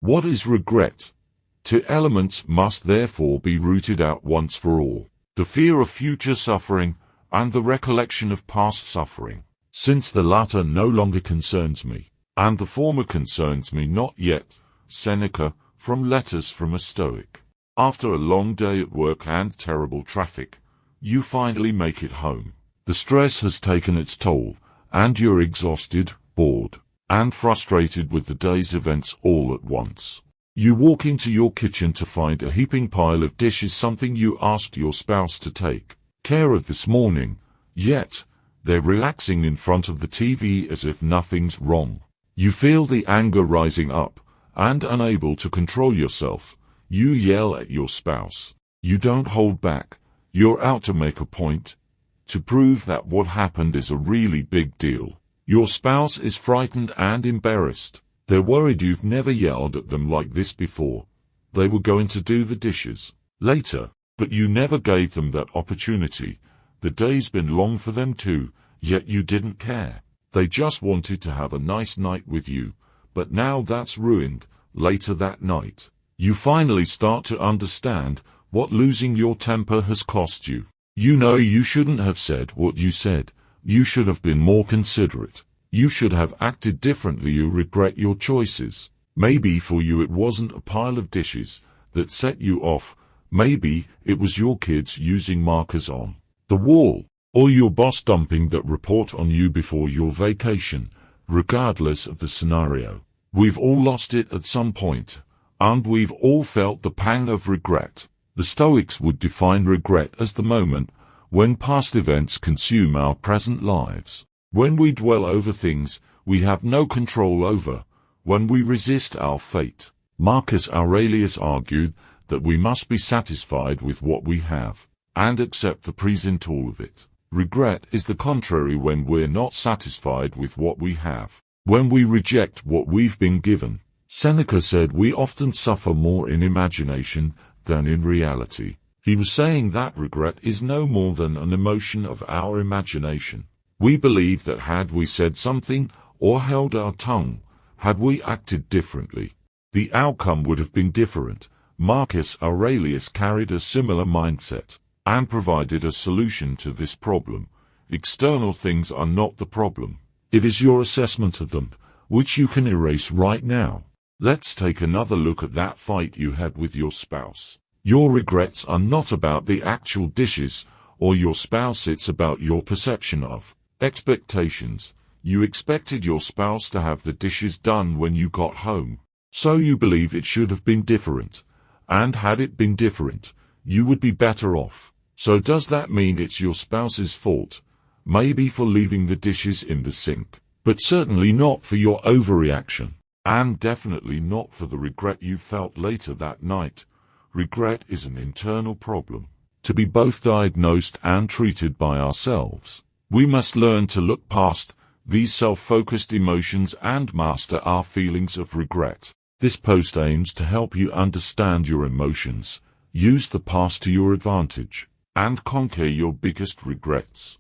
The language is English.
What is regret? Two elements must therefore be rooted out once for all: the fear of future suffering and the recollection of past suffering. Since the latter no longer concerns me, and the former concerns me not yet. Seneca, from Letters from a Stoic. After a long day at work and terrible traffic, you finally make it home. The stress has taken its toll, and you're exhausted, bored, and frustrated with the day's events all at once. You walk into your kitchen to find a heaping pile of dishes, something you asked your spouse to take care of this morning, yet they're relaxing in front of the TV as if nothing's wrong. You feel the anger rising up, and unable to control yourself, you yell at your spouse. You don't hold back. You're out to make a point, to prove that what happened is a really big deal. Your spouse is frightened and embarrassed. They're worried you've never yelled at them like this before. They were going to do the dishes later, but you never gave them that opportunity. The day's been long for them too, yet you didn't care. They just wanted to have a nice night with you, but now that's ruined. Later that night, you finally start to understand what losing your temper has cost you. You know you shouldn't have said what you said. You should have been more considerate. You should have acted differently. You regret your choices. Maybe for you it wasn't a pile of dishes that set you off. Maybe it was your kids using markers on the wall, or your boss dumping that report on you before your vacation. Regardless of the scenario, we've all lost it at some point, and we've all felt the pang of regret. The Stoics would define regret as the moment when past events consume our present lives, when we dwell over things we have no control over, when we resist our fate. Marcus Aurelius argued that we must be satisfied with what we have, and accept the present all of it. Regret is the contrary, when we're not satisfied with what we have, when we reject what we've been given. Seneca said we often suffer more in imagination than in reality. He was saying that regret is no more than an emotion of our imagination. We believe that had we said something or held our tongue, had we acted differently, the outcome would have been different. Marcus Aurelius carried a similar mindset and provided a solution to this problem. External things are not the problem. It is your assessment of them, which you can erase right now. Let's take another look at that fight you had with your spouse. Your regrets are not about the actual dishes or your spouse, it's about your perception of expectations. You expected your spouse to have the dishes done when you got home, so you believe it should have been different, and had it been different, you would be better off. So does that mean it's your spouse's fault? Maybe for leaving the dishes in the sink, but certainly not for your overreaction, and definitely not for the regret you felt later that night. Regret is an internal problem, to be both diagnosed and treated by ourselves. We must learn to look past these self-focused emotions and master our feelings of regret. This post aims to help you understand your emotions, use the past to your advantage, and conquer your biggest regrets.